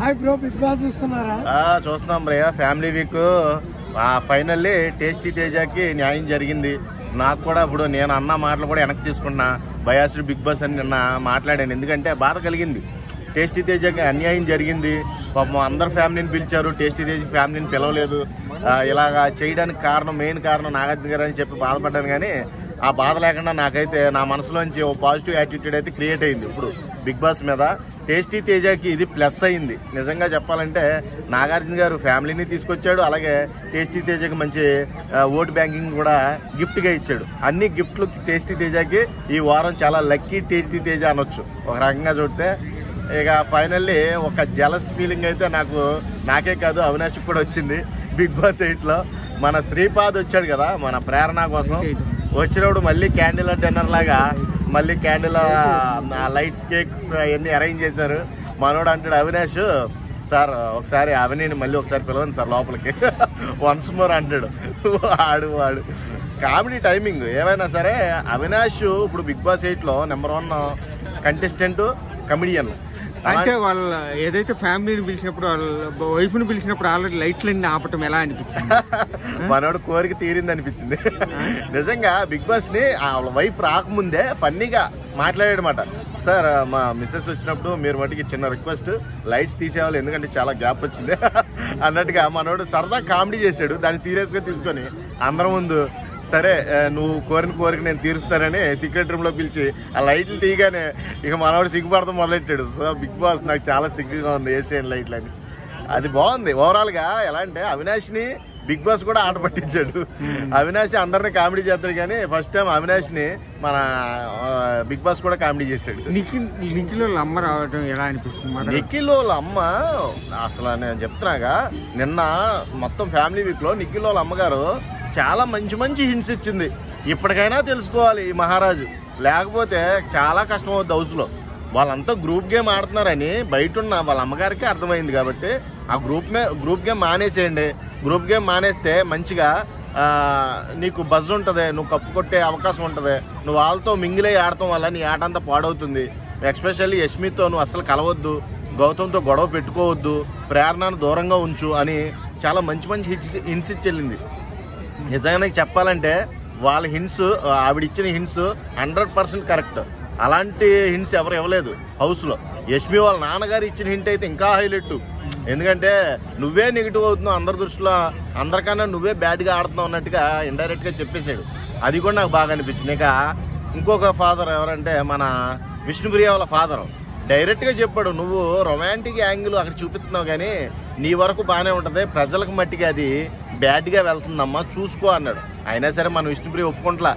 Hi bro, big boss చూస్తున్నారా? చూస్తున్నాం బ్రయ్య. Family week finally tasty తేజకి న్యాయం జరిగింది. నాకు కూడా ఇప్పుడు నేను అన్న మాటలు కూడా వెనక్కి తీసుకున్నా. బయాస్డ్ బిగ్ బాస్ అని నిన్న మాట్లాడాను, ఎందుకంటే బాధ కలిగింది. టేస్టీ తేజకి అన్యాయం జరిగింది. పాపం అందరు ఫ్యామిలీని పిలిచారు, టేస్టీ తేజ ఫ్యామిలీని పిలవలేదు. ఇలాగా చేయడానికి మెయిన్ కారణం నాగార్జున గారు అని చెప్పి బాధపడ్డాను. కానీ ఆ బాధ లేకుండా నాకైతే నా మనసులోంచి ఓ పాజిటివ్ యాటిట్యూడ్ అయితే క్రియేట్ అయింది ఇప్పుడు బిగ్ బాస్ మీద. టేస్టీ తేజకి ఇది ప్లస్ అయింది. నిజంగా చెప్పాలంటే నాగార్జున గారు ఫ్యామిలీని తీసుకొచ్చాడు, అలాగే టేస్టీ తేజకి మంచి ఓట్ బ్యాంకింగ్ కూడా గిఫ్ట్గా ఇచ్చాడు. అన్ని గిఫ్ట్లు టేస్టీ తేజకి ఈ వారం చాలా లక్కీ టేస్టీ తేజ అనొచ్చు ఒక రకంగా చూస్తే. ఇక ఫైనల్లీ ఒక జలస్ ఫీలింగ్ అయితే నాకే కాదు అవినాష్కి కూడా వచ్చింది. బిగ్ బాస్ 8లో మన శ్రీపాద్ వచ్చాడు కదా మన ప్రేరణ కోసం. వచ్చినప్పుడు మళ్ళీ క్యాండిల్ డిన్నర్ లాగా మళ్ళీ క్యాండిల్ లైట్స్ కేక్స్ అవన్నీ అరేంజ్ చేశారు. మనోడు అంటాడు, అవినాష్ సార్ ఒకసారి అవనీని మళ్ళీ ఒకసారి పిలవండి సార్ లోపలికి వన్స్ మోర్ అంటాడు. వాడు కామెడీ టైమింగ్ ఏమైనా సరే. అవినాష్ ఇప్పుడు బిగ్ బాస్ 8లో నెంబర్ 1 కంటెస్టెంట్, కమెడియన్. అంటే వాళ్ళు ఏదైతే ఫ్యామిలీని పిలిచినప్పుడు వాళ్ళ వైఫ్ ని పిలిచినప్పుడు ఆల్రెడీ లైట్లన్నీ ఆపటం ఎలా అనిపించింది? మనోడు కోరిక తీరింది అనిపించింది. నిజంగా బిగ్ బాస్ ని వాళ్ళ వైఫ్ రాకముందే ఫన్నీగా మాట్లాడాడనమాట. సార్ మా మిస్సెస్ వచ్చినప్పుడు మీరు మటుకి చిన్న రిక్వెస్ట్, లైట్స్ తీసేవాళ్ళు ఎందుకంటే చాలా గ్యాప్ వచ్చింది అన్నట్టుగా మనోడు సరదా కామెడీ చేశాడు. దాన్ని సీరియస్ గా తీసుకొని అందరి ముందు సరే నువ్వు కోరిక నేను తీరుస్తానని సీక్రెట్ రూమ్ లో పిలిచి ఆ లైట్లు తీయగానే ఇక మనవాడు సిగ్గుపడతాం మొదలెట్టాడు. సో బిగ్ బాస్ నాకు చాలా సిగ్గుగా ఉంది వేసేయని లైట్లు అని. అది బాగుంది ఓవరాల్ గా. ఎలా అంటే అవినాష్ ని బిగ్ బాస్ కూడా ఆట పట్టించాడు. అవినాష్ అందరినీ కామెడీ చేస్తాడు, కానీ ఫస్ట్ టైం అవినాష్ ని మన బిగ్ బాస్ కూడా కామెడీ చేశాడు. నిఖిల్ వాళ్ళ అమ్మ రావడం ఎలా అనిపిస్తుంది? నిఖిల్ వాళ్ళ అమ్మ అసలు నేను చెప్తున్నాగా, నిన్న మొత్తం ఫ్యామిలీ వీక్ లో నిఖిల్ వాళ్ళ అమ్మగారు చాలా మంచి హింట్స్ ఇచ్చింది. ఇప్పటికైనా తెలుసుకోవాలి ఈ మహారాజు, లేకపోతే చాలా కష్టం అవుతుంది హౌస్ లో. వాళ్ళంతా గ్రూప్ గేమ్ ఆడుతున్నారని బయట ఉన్న వాళ్ళ అమ్మగారికి అర్థమైంది. కాబట్టి ఆ గ్రూప్ గేమ్ మానేసేయండి. గ్రూప్ గేమ్ మానేస్తే మంచిగా నీకు బజ్ ఉంటుంది, నువ్వు కప్పు కొట్టే అవకాశం ఉంటుంది. నువ్వు వాళ్ళతో మింగిలై ఆడటం వల్ల నీ ఆట అంతా పాడవుతుంది. ఎస్పెషల్లీ యష్మితో నువ్వు అస్సలు కలవద్దు, గౌతమ్తో గొడవ పెట్టుకోవద్దు, ప్రేరణను దూరంగా ఉంచు అని చాలా మంచి హింట్స్ ఇచ్చి వెళ్ళింది. నిజంగా చెప్పాలంటే వాళ్ళ హింట్స్, ఆవిడిచ్చిన హింట్స్ 100% కరెక్ట్. అలాంటి హింట్స్ ఎవరు ఇవ్వలేదు హౌస్లో. యష్మి వాళ్ళ నాన్నగారు ఇచ్చిన హింట్ అయితే ఇంకా హైలైట్. ఎందుకంటే నువ్వే నెగిటివ్ అవుతున్నావు అందరి దృష్టిలో, అందరికన్నా నువ్వే బ్యాడ్గా ఆడుతున్నావు అన్నట్టుగా ఇండైరెక్ట్గా చెప్పేశాడు. అది కూడా నాకు బాగా అనిపించింది. ఇక ఇంకొక ఫాదర్ ఎవరంటే మన విష్ణుప్రియ వాళ్ళ ఫాదర్ డైరెక్ట్గా చెప్పాడు, నువ్వు రొమాంటిక్ యాంగిల్ అక్కడ చూపిస్తున్నావు కానీ నీ వరకు బాగానే ఉంటుంది, ప్రజలకు మట్టికి అది బ్యాడ్గా వెళ్తుందమ్మా చూసుకో అన్నాడు. అయినా సరే మన విష్ణుప్రియ ఒప్పుకుంటలా,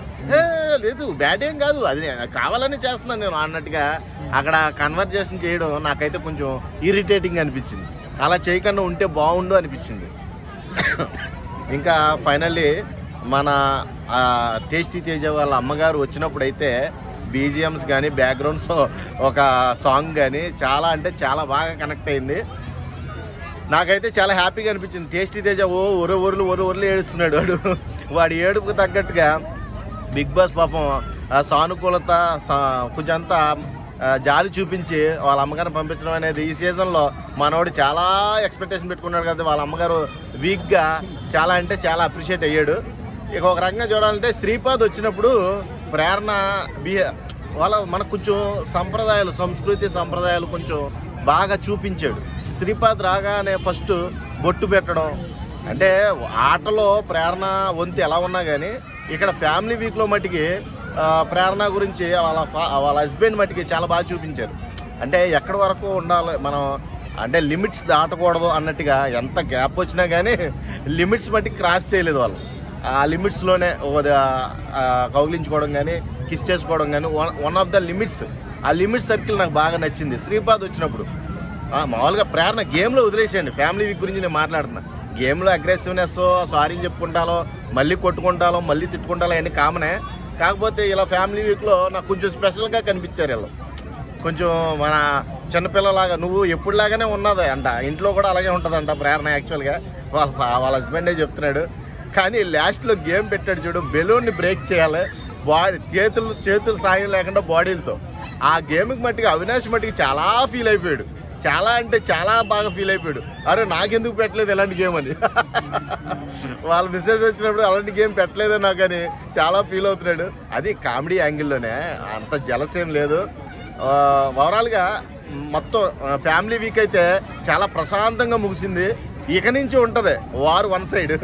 లేదు బ్యాడ్ ఏం కాదు, అది కావాలని చేస్తున్నాను నేను అన్నట్టుగా అక్కడ కన్వర్జేషన్ చేయడం నాకైతే కొంచెం ఇరిటేటింగ్ అనిపించింది. అలా చేయకుండా ఉంటే బాగుండు అనిపించింది. ఇంకా ఫైనల్లీ మన టేస్టీ తేజ వాళ్ళ అమ్మగారు వచ్చినప్పుడు అయితే బీజిఎమ్స్ కానీ బ్యాక్గ్రౌండ్స్ ఒక సాంగ్ కానీ చాలా అంటే చాలా బాగా కనెక్ట్ అయింది. నాకైతే చాలా హ్యాపీగా అనిపించింది. టేస్టీ తేజ ఒరు ఏడుస్తున్నాడు. వాడి ఏడుపుకు తగ్గట్టుగా బిగ్ బాస్ పాపం సానుకూలత కొంచెం అంతా జాలి చూపించి వాళ్ళ అమ్మగారిని పంపించడం అనేది ఈ సీజన్లో మనోడు చాలా ఎక్స్పెక్టేషన్ పెట్టుకున్నాడు కదా. వాళ్ళ అమ్మగారు వీక్గా చాలా అంటే చాలా అప్రిషియేట్ అయ్యాడు. ఇక ఒక రకంగా చూడాలంటే శ్రీపాద్ వచ్చినప్పుడు ప్రేరణ వాళ్ళ మనకు కొంచెం సంస్కృతి సంప్రదాయాలు కొంచెం బాగా చూపించాడు. శ్రీపాద్ రాగానే ఫస్ట్ బొట్టు పెట్టడం అంటే ఆటలో ప్రేరణ వంతు ఎలా ఉన్నా కానీ ఇక్కడ ఫ్యామిలీ వీక్లో మట్టికి ప్రేరణ గురించి వాళ్ళ హస్బెండ్ మట్టికి చాలా బాగా చూపించారు. అంటే ఎక్కడి వరకు ఉండాలి మనం, అంటే లిమిట్స్ దాటకూడదు అన్నట్టుగా. ఎంత గ్యాప్ వచ్చినా కానీ లిమిట్స్ మట్టికి క్రాస్ చేయలేదు వాళ్ళు. ఆ లిమిట్స్లోనే కౌగిలించుకోవడం కానీ కిస్ చేసుకోవడం కానీ వన్ ఆఫ్ ద లిమిట్స్. ఆ లిమిట్ సర్కిల్ నాకు బాగా నచ్చింది శ్రీపాద్ వచ్చినప్పుడు. మామూలుగా ప్రేరణ గేమ్లో వదిలేసేయండి, ఫ్యామిలీ వీక్ గురించి నేను మాట్లాడుతున్నా. గేమ్లో అగ్రెసివ్నెస్, సారీ చెప్పుకుంటాలో, మళ్ళీ కొట్టుకుంటాలో, మళ్ళీ తిట్టుకుంటాలో అవన్నీ కామనే. కాకపోతే ఇలా ఫ్యామిలీ వీక్లో నాకు కొంచెం స్పెషల్గా కనిపించారు వీళ్ళు. కొంచెం మన చిన్నపిల్లలాగా నువ్వు ఎప్పుడులాగానే ఉన్నది అంట, ఇంట్లో కూడా అలాగే ఉంటుందంట ప్రేరణ. యాక్చువల్గా వాళ్ళ హస్బెండే చెప్తున్నాడు. కానీ లాస్ట్లో గేమ్ పెట్టాడు చూడు, బెలూన్ని బ్రేక్ చేయాలి చేతులు సాయం లేకుండా బాడీలతో. ఆ గేమ్కి మట్టికి అవినాష్ మట్టికి చాలా ఫీల్ అయిపోయాడు. చాలా అంటే చాలా బాగా ఫీల్ అయిపోయాడు. అరే నాకెందుకు పెట్టలేదు ఇలాంటి గేమ్ అని. వాళ్ళ మెసేజ్ వచ్చినప్పుడు అలాంటి గేమ్ పెట్టలేదో నాకని చాలా ఫీల్ అవుతున్నాడు. అది కామెడీ యాంగిల్లోనే, అంత జలసేం లేదు. ఓవరాల్గా మొత్తం ఫ్యామిలీ వీక్ అయితే చాలా ప్రశాంతంగా ముగిసింది. ఇక నుంచి ఉంటుంది వారు వన్ సైడ్.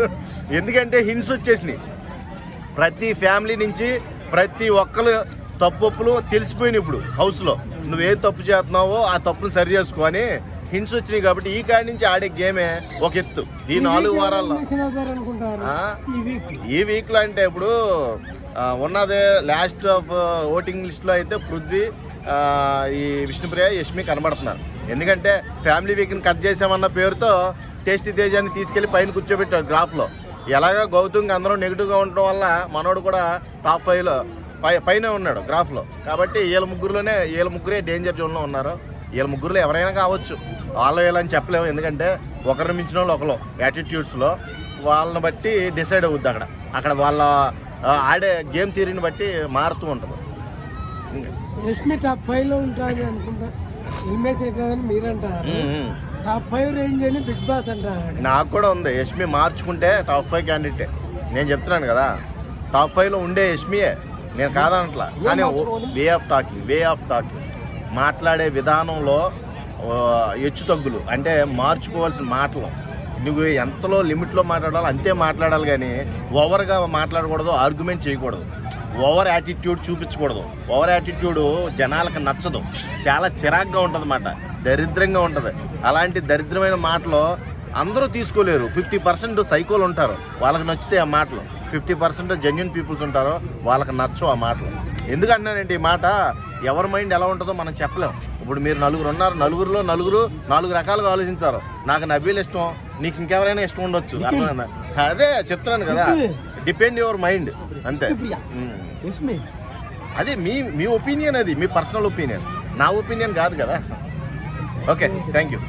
ఎందుకంటే హింట్స్ వచ్చేసినాయి ప్రతి ఫ్యామిలీ నుంచి. ప్రతి ఒక్కరు తప్పులు తెలిసిపోయినాయి. ఇప్పుడు హౌస్లో నువ్వేం తప్పు చేస్తున్నావో ఆ తప్పును సరి చేసుకో అని హింట్స్ వచ్చినాయి. కాబట్టి ఈ కాడి నుంచి ఆడే గేమే ఒక ఎత్తు. ఈ 4 వారాల్లో ఈ వీక్ లో అంటే ఇప్పుడు ఉన్నదే లాస్ట్ ఆఫ్ ఓటింగ్ లిస్ట్ లో అయితే పృథ్వీ, ఈ విష్ణుప్రియ, యష్మి కనబడుతున్నారు. ఎందుకంటే ఫ్యామిలీ వీక్ ని కట్ చేసామన్న పేరుతో టేస్టీ తేజాన్ని తీసుకెళ్లి పైన కూర్చోబెట్టారు గ్రాఫ్ లో. ఎలాగా గౌతమ్ అందరూ నెగిటివ్ గా ఉండటం వల్ల మనోడు కూడా టాప్ 5 లో పైన ఉన్నాడు గ్రాఫ్ లో. కాబట్టి వీళ్ళ ముగ్గురే డేంజర్ జోన్ లో ఉన్నారు. వీళ్ళ ముగ్గురులో ఎవరైనా కావచ్చు, వాళ్ళు వీళ్ళని చెప్పలేము. ఎందుకంటే ఒకరిని మించిన వాళ్ళు ఒకరు యాటిట్యూడ్స్ లో వాళ్ళని బట్టి డిసైడ్ అవుద్ది. అక్కడ వాళ్ళ ఆడే గేమ్ థియరీని బట్టి మారుతూ ఉంటుంది. యష్మి టాప్ 5 లో ఉంటుంది అనుకుంటా. ఇమేజ్ అవుతుందని మీరంటారు. టాప్ 5 రేంజ్ అని బిగ్ బాస్ అంటారు. నాకు కూడా ఉంది. యష్మి మార్చుకుంటే టాప్ 5 క్యాండిడేటే. నేను చెప్తున్నాను కదా, టాప్ 5 లో ఉండే యష్మియే, నేను కాదనట్లా. కానీ వే ఆఫ్ టాకింగ్ మాట్లాడే విధానంలో హెచ్చు తగ్గులు అంటే మార్చుకోవాల్సిన మాటలు. నువ్వు ఎంతలో లిమిట్లో మాట్లాడాలో అంతే మాట్లాడాలి, కానీ ఓవర్గా మాట్లాడకూడదు, ఆర్గ్యుమెంట్ చేయకూడదు, ఓవర్ యాటిట్యూడ్ చూపించకూడదు. ఓవర్ యాటిట్యూడ్ జనాలకు నచ్చదు, చాలా చిరాగ్గా ఉంటుంది అన్నమాట, దరిద్రంగా ఉంటుంది. అలాంటి దరిద్రమైన మాటలు అందరూ తీసుకోలేరు. 50% సైకోలు ఉంటారు, వాళ్ళకి నచ్చితే ఆ మాటలు. 50% జెన్యున్ పీపుల్స్ ఉంటారు, వాళ్ళకి నచ్చవు ఆ మాటలు. ఎందుకంటున్నానంటే ఈ మాట ఎవరి మైండ్ ఎలా ఉంటుందో మనం చెప్పలేం. ఇప్పుడు మీరు 4 ఉన్నారు, నలుగురిలో 4 రకాలుగా ఆలోచించారు. నాకు నబీల్ ఇష్టం, నీకు ఇంకెవరైనా ఇష్టం ఉండొచ్చు. అర్థమైందా? అదే చెప్తున్నాను కదా, డిపెండ్ యువర్ మైండ్ అంతే. అది మీ ఒపీనియన్, అది మీ పర్సనల్ ఒపీనియన్, నా ఒపీనియన్ కాదు కదా. Okay, thank you.